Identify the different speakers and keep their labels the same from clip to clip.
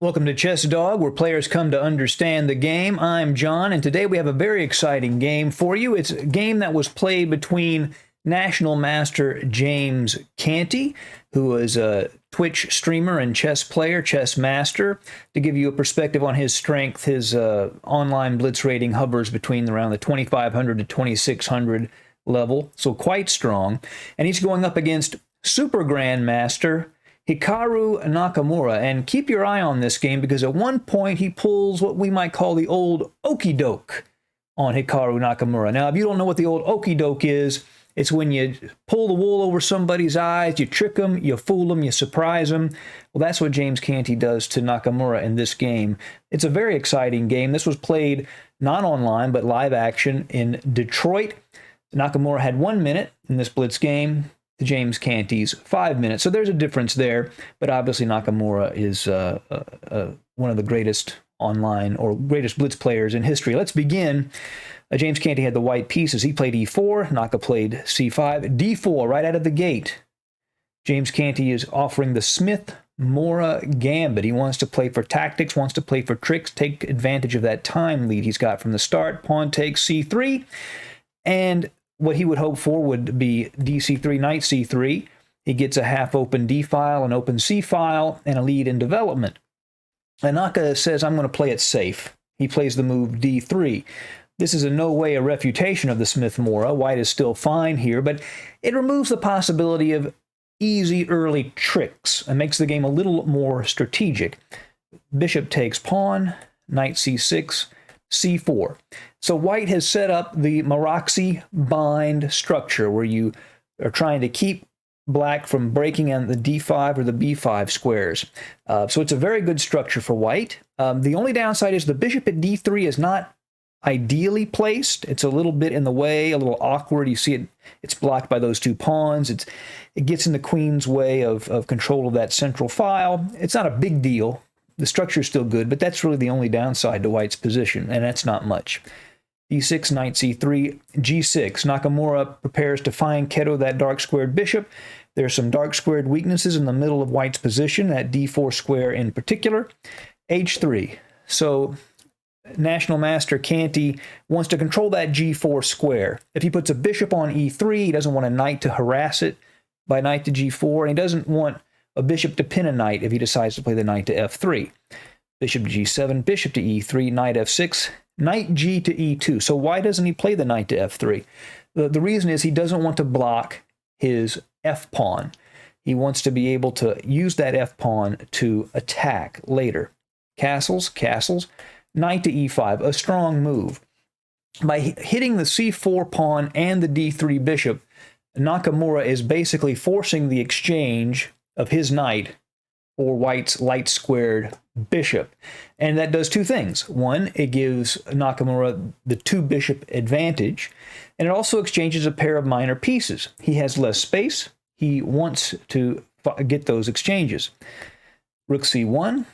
Speaker 1: Welcome to Chess Dog, where players come to understand the game. I'm John, and today we have a very exciting game for you. It's a game that was played between National Master James Canty, who is a Twitch streamer and chess player, chess master. To give you a perspective on his strength, his online blitz rating hovers between around the 2,500 to 2,600 level, so quite strong. And he's going up against Super Grandmaster Hikaru Nakamura, and keep your eye on this game because at one point he pulls what we might call the old okey-doke on Hikaru Nakamura. Now, if you don't know what the old okey-doke is, it's when you pull the wool over somebody's eyes, you trick them, you fool them, you surprise them. Well, that's what James Canty does to Nakamura in this game. It's a very exciting game. This was played not online, but live action in Detroit. Nakamura had 1 minute in this blitz game to James Canty's 5 minutes. So there's a difference there, but obviously Nakamura is one of the greatest online or greatest blitz players in history. Let's begin. James Canty had the white pieces. He played e4, Naka played c5, d4 right out of the gate. James Canty is offering the Smith-Morra Gambit. He wants to play for tactics, wants to play for tricks, take advantage of that time lead he's got from the start. Pawn takes c3, and what he would hope for would be dc3, knight c3. He gets a half-open d-file, an open c-file, and a lead in development. And Naka says, I'm going to play it safe. He plays the move d3. This is in no way a refutation of the Smith-Morra. White is still fine here, but it removes the possibility of easy early tricks and makes the game a little more strategic. Bishop takes pawn, knight c6, c4. So white has set up the Maroczy bind structure where you are trying to keep black from breaking on the d5 or the b5 squares. So it's a very good structure for white. The only downside is the bishop at d3 is not ideally placed. It's a little bit in the way, a little awkward. You see it's blocked by those two pawns. It gets in the queen's way of control of that central file. It's not a big deal. The structure is still good, but that's really the only downside to white's position, and that's not much. d6, knight c3, g6. Nakamura prepares to fine Keto that dark squared bishop. There's some dark squared weaknesses in the middle of white's position, that d4 square in particular. h3. So National Master Canty wants to control that g4 square. If he puts a bishop on e3, he doesn't want a knight to harass it by knight to g4, and he doesn't want a bishop to pin a knight if he decides to play the knight to f3. Bishop to g7, bishop to e3, knight f6, knight g to e2. So why doesn't he play the knight to f3? The reason is he doesn't want to block his f-pawn. He wants to be able to use that f-pawn to attack later. Castles, knight to e5, a strong move. By hitting the c4 pawn and the d3 bishop, Nakamura is basically forcing the exchange of his knight for white's light-squared bishop. And that does two things. One, it gives Nakamura the two-bishop advantage, and it also exchanges a pair of minor pieces. He has less space. He wants to get those exchanges. Rook c1,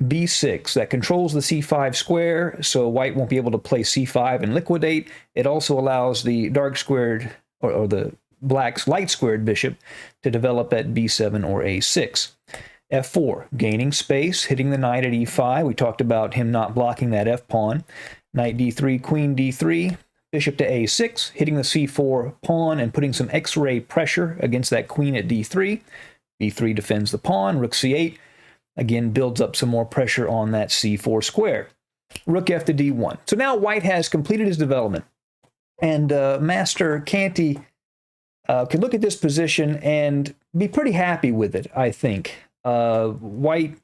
Speaker 1: b6. That controls the c5 square, so white won't be able to play c5 and liquidate. It also allows the dark-squared, or the black's light-squared bishop to develop at b7 or a6. f4, gaining space, hitting the knight at e5. We talked about him not blocking that f-pawn. Knight d3, queen d3, bishop to a6, hitting the c4 pawn and putting some x-ray pressure against that queen at d3. b3 defends the pawn. Rook c8, again, builds up some more pressure on that c4 square. Rook f to d1. So now white has completed his development, and Master Canty can look at this position and be pretty happy with it, I think. White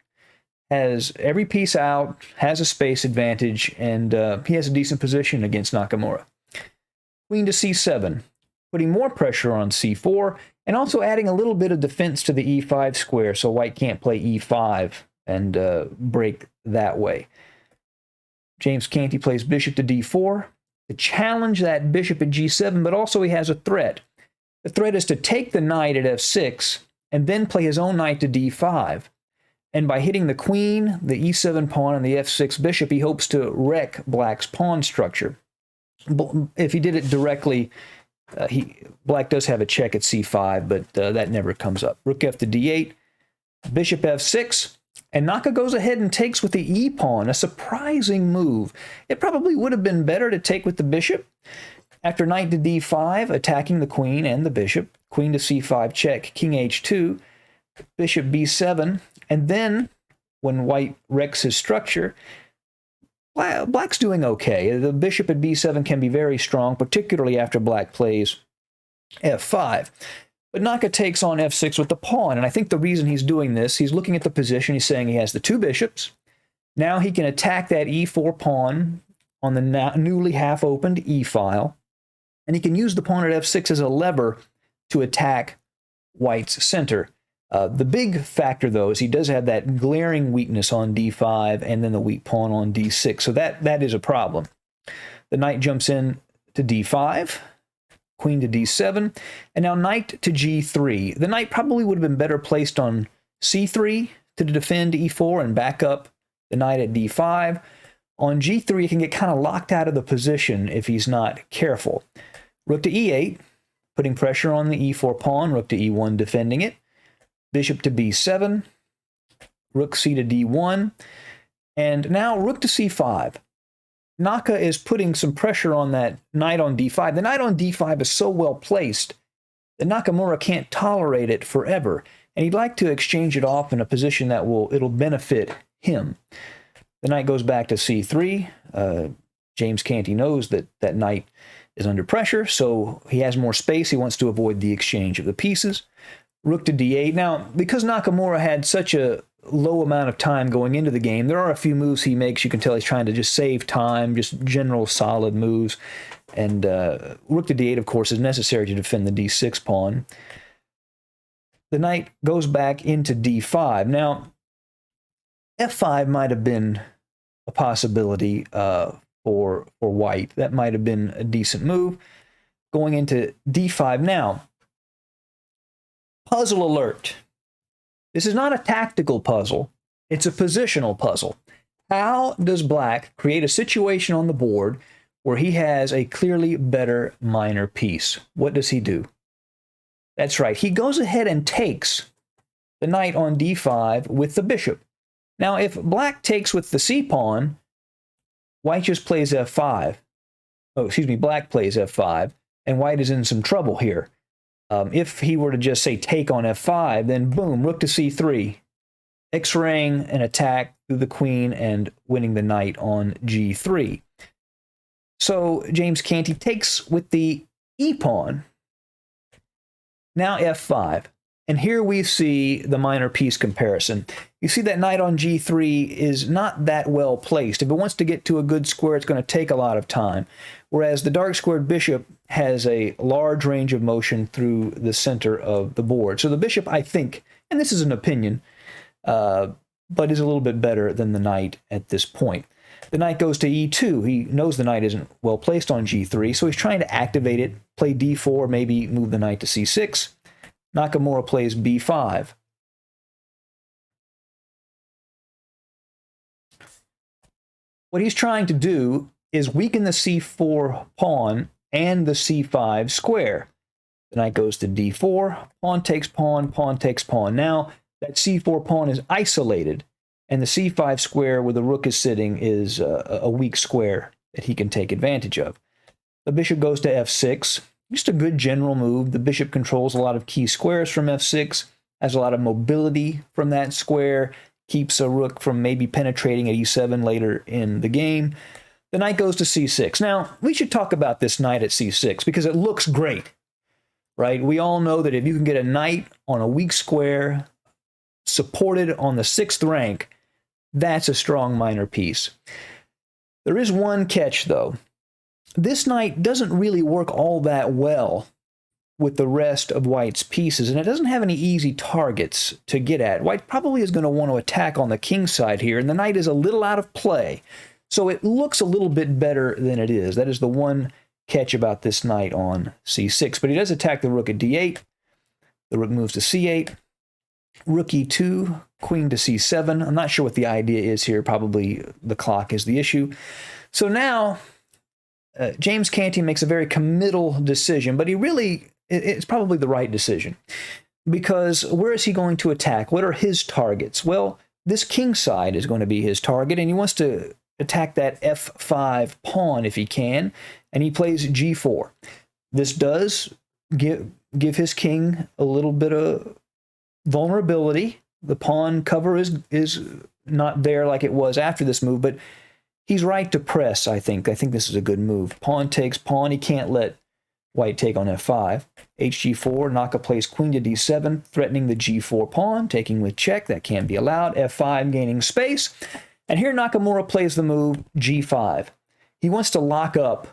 Speaker 1: has every piece out, has a space advantage, and he has a decent position against Nakamura. Queen to c7, putting more pressure on c4, and also adding a little bit of defense to the e5 square, so white can't play e5 and break that way. James Canty plays bishop to d4 to challenge that bishop at g7, but also he has a threat. The threat is to take the knight at f6 and then play his own knight to d5. And by hitting the queen, the e7 pawn, and the f6 bishop, he hopes to wreck black's pawn structure. If he did it directly, black does have a check at c5, but that never comes up. Rook f to d8, bishop f6, And Naka goes ahead and takes with the e-pawn, a surprising move. It probably would have been better to take with the bishop. After knight to d5, attacking the queen and the bishop, queen to c5 check, king h2, bishop b7, and then when white wrecks his structure, black's doing okay. The bishop at b7 can be very strong, particularly after black plays f5. But Naka takes on f6 with the pawn, and I think the reason he's doing this, he's looking at the position, he's saying he has the two bishops. Now he can attack that e4 pawn on the newly half-opened e-file, and he can use the pawn at f6 as a lever to attack white's center. The big factor, though, is he does have that glaring weakness on d5 and then the weak pawn on d6, so that is a problem. The knight jumps in to d5, queen to d7, and now knight to g3. The knight probably would have been better placed on c3 to defend e4 and back up the knight at d5. On g3, he can get kind of locked out of the position if he's not careful. Rook to e8, putting pressure on the e4 pawn, rook to e1 defending it. Bishop to b7, rook c to d1, and now rook to c5. Naka is putting some pressure on that knight on d5. The knight on d5 is so well placed that Nakamura can't tolerate it forever, and he'd like to exchange it off in a position that it'll benefit him. The knight goes back to c3. James Canty knows that that knight is under pressure, so he has more space. He wants to avoid the exchange of the pieces. Rook to d8. Now, because Nakamura had such a low amount of time going into the game, there are a few moves he makes. You can tell he's trying to just save time, just general solid moves. And rook to d8, of course, is necessary to defend the d6 pawn. The knight goes back into d5. Now, f5 might have been a possibility for white. That might have been a decent move. Going into d5 now. Puzzle alert. This is not a tactical puzzle. It's a positional puzzle. How does black create a situation on the board where he has a clearly better minor piece? What does he do? That's right. He goes ahead and takes the knight on d5 with the bishop. Now, if black takes with the c-pawn, white just plays f5. Oh, excuse me, black plays f5, and white is in some trouble here. If he were to just say take on f5, then boom, rook to c3, x-raying an attack through the queen and winning the knight on g3. So James Canty takes with the e-pawn, now f5. And here we see the minor piece comparison. You see that knight on g3 is not that well placed. If it wants to get to a good square, it's going to take a lot of time. Whereas the dark squared bishop has a large range of motion through the center of the board. So the bishop, I think, and this is an opinion, but is a little bit better than the knight at this point. The knight goes to e2. He knows the knight isn't well placed on g3, so he's trying to activate it, play d4, maybe move the knight to c6. Nakamura plays b5. What he's trying to do is weaken the c4 pawn and the c5 square. The knight goes to d4, pawn takes pawn, pawn takes pawn. Now that c4 pawn is isolated, and the c5 square where the rook is sitting is a weak square that he can take advantage of. The bishop goes to f6. Just a good general move. The bishop controls a lot of key squares from f6, has a lot of mobility from that square, keeps a rook from maybe penetrating at e7 later in the game. The knight goes to c6. Now, we should talk about this knight at c6 because it looks great, right? We all know that if you can get a knight on a weak square supported on the 6th rank, that's a strong minor piece. There is one catch, though. This knight doesn't really work all that well with the rest of white's pieces, and it doesn't have any easy targets to get at. White probably is going to want to attack on the king side here, and the knight is a little out of play. So it looks a little bit better than it is. That is the one catch about this knight on c6. But he does attack the rook at d8. The rook moves to c8. Rook e2, queen to c7. I'm not sure what the idea is here. Probably the clock is the issue. So now James Canty makes a very committal decision, but it's probably the right decision. Because where is he going to attack? What are his targets? Well, this king side is going to be his target, and he wants to attack that f5 pawn if he can, and he plays g4. This does give his king a little bit of vulnerability. The pawn cover is not there like it was after this move, but he's right to press, I think. I think this is a good move. Pawn takes pawn. He can't let white take on f5. hg4, Naka plays queen to d7, threatening the g4 pawn, taking with check. That can't be allowed. f5 gaining space. And here Nakamura plays the move g5. He wants to lock up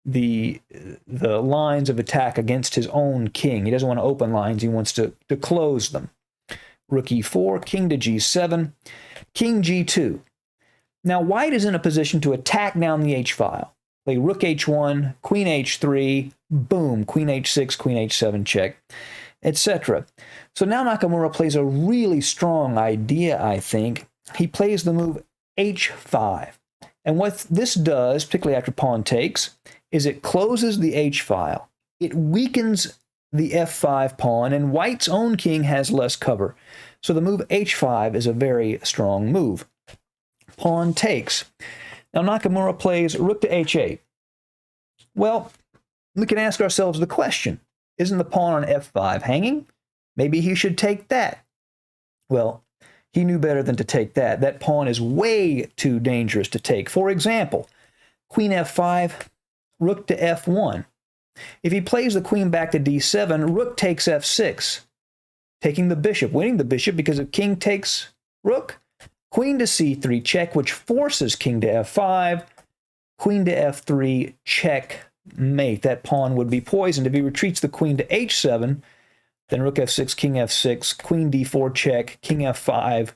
Speaker 1: the lines of attack against his own king. He doesn't want to open lines. He wants to close them. Rook e4, king to g7, king g2. Now white is in a position to attack down the h-file. Play rook h1, queen h3, boom, queen h6, queen h7 check, etc. So now Nakamura plays a really strong idea, I think. He plays the move h5. And what this does, particularly after pawn takes, is it closes the h-file. It weakens the f5 pawn, and white's own king has less cover. So the move h5 is a very strong move. Pawn takes. Now Nakamura plays rook to h8. Well, we can ask ourselves the question, isn't the pawn on f5 hanging? Maybe he should take that. Well, he knew better than to take that. That pawn is way too dangerous to take. For example, queen f5, rook to f1. If he plays the queen back to d7, rook takes f6, taking the bishop, winning the bishop because if king takes rook, queen to c3 check, which forces king to f5, queen to f3 check mate. That pawn would be poisoned. If he retreats the queen to h7, then rook f6, king f6, queen d4 check, king f5,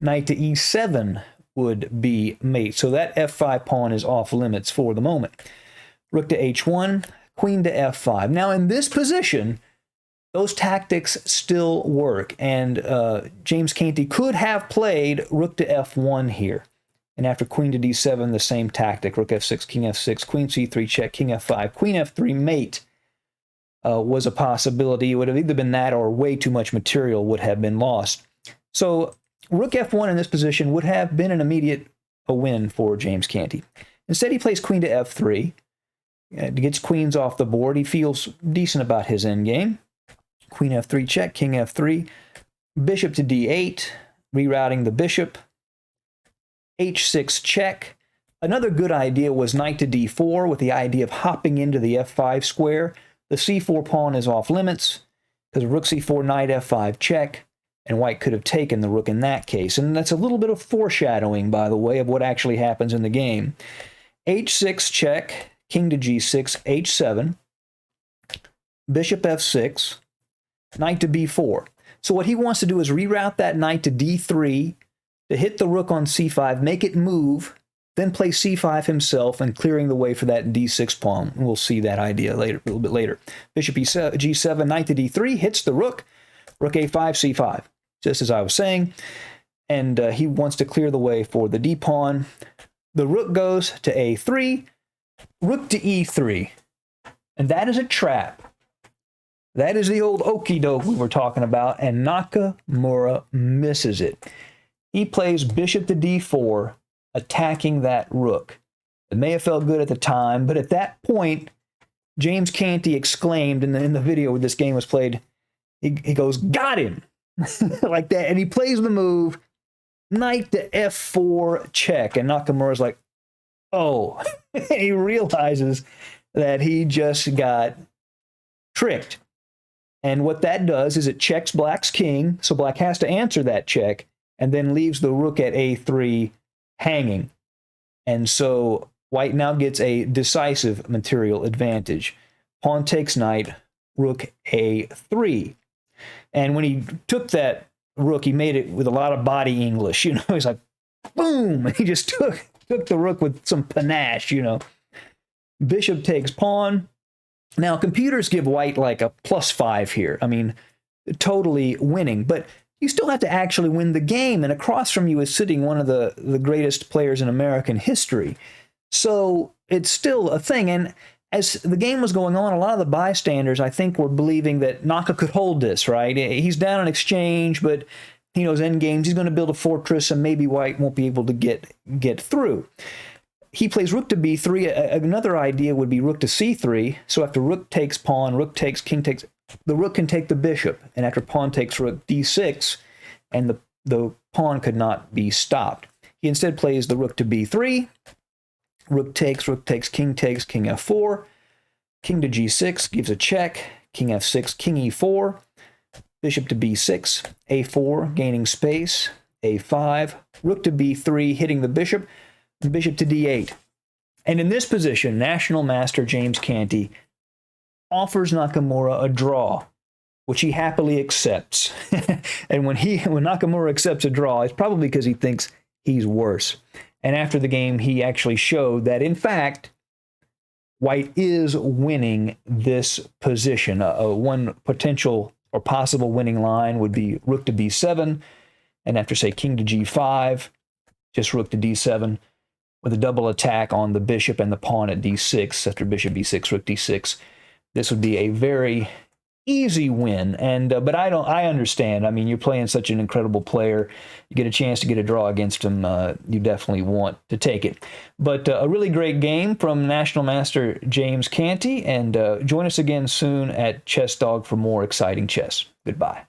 Speaker 1: knight to e7 would be mate. So that f5 pawn is off limits for the moment. Rook to h1, queen to f5. Now in this position, those tactics still work, and James Canty could have played rook to f1 here. And after queen to d7, the same tactic, rook f6, king f6, queen c3 check, king f5, queen f3 mate was a possibility. It would have either been that or way too much material would have been lost. So rook f1 in this position would have been an immediate win for James Canty. Instead, he plays queen to f3. Gets queens off the board. He feels decent about his endgame. Queen f3 check, king f3, bishop to d8, rerouting the bishop, h6 check. Another good idea was knight to d4 with the idea of hopping into the f5 square. The c4 pawn is off limits because rook c4, knight f5 check, and white could have taken the rook in that case. And that's a little bit of foreshadowing, by the way, of what actually happens in the game. h6 check, king to g6, h7, bishop f6, knight to b4. So what he wants to do is reroute that knight to d3 to hit the rook on c5, make it move, then play c5 himself and clearing the way for that d6 pawn. We'll see that idea later, a little bit later. Bishop g7, knight to d3, hits the rook, rook a5, c5, just as I was saying. And he wants to clear the way for the d pawn. The rook goes to a3, rook to e3. And that is a trap. That is the old okey-doke we were talking about, and Nakamura misses it. He plays bishop to d4, attacking that rook. It may have felt good at the time, but at that point, James Canty exclaimed in the video where this game was played, he goes, got him! Like that, and he plays the move, knight to f4 check, and Nakamura's like, oh. He realizes that he just got tricked. And what that does is it checks black's king, so black has to answer that check, and then leaves the rook at a3 hanging. And so white now gets a decisive material advantage. Pawn takes knight, rook a3. And when he took that rook, he made it with a lot of body English. You know, he's like, boom! He just took the rook with some panache, you know. Bishop takes pawn. Now, computers give white like a +5 here. I mean, totally winning. But you still have to actually win the game. And across from you is sitting one of the greatest players in American history. So it's still a thing. And as the game was going on, a lot of the bystanders, I think, were believing that Naka could hold this, right? He's down in exchange, but He knows endgames. He's going to build a fortress, and maybe white won't be able to get through. He plays rook to b3. Another idea would be rook to c3. So after rook takes pawn, rook takes, king takes, the rook can take the bishop. And after pawn takes rook d6, and the pawn could not be stopped. He instead plays the rook to b3. Rook takes, king f4. King to g6 gives a check. King f6, king e4. Bishop to b6, a4, gaining space, a5, rook to b3, hitting the bishop, and bishop to d8. And in this position, National Master James Canty offers Nakamura a draw, which he happily accepts. And when Nakamura accepts a draw, it's probably because he thinks he's worse. And after the game, he actually showed that, in fact, white is winning this position. One potential or possible winning line would be rook to b7, and after, say, king to g5, just rook to d7, with a double attack on the bishop and the pawn at d6, after bishop b6, rook d6. This would be a very easy win, and but I understand. I mean, you're playing such an incredible player. You get a chance to get a draw against him, you definitely want to take it. But a really great game from National Master James Canty, and join us again soon at Chess Dog for more exciting chess. Goodbye.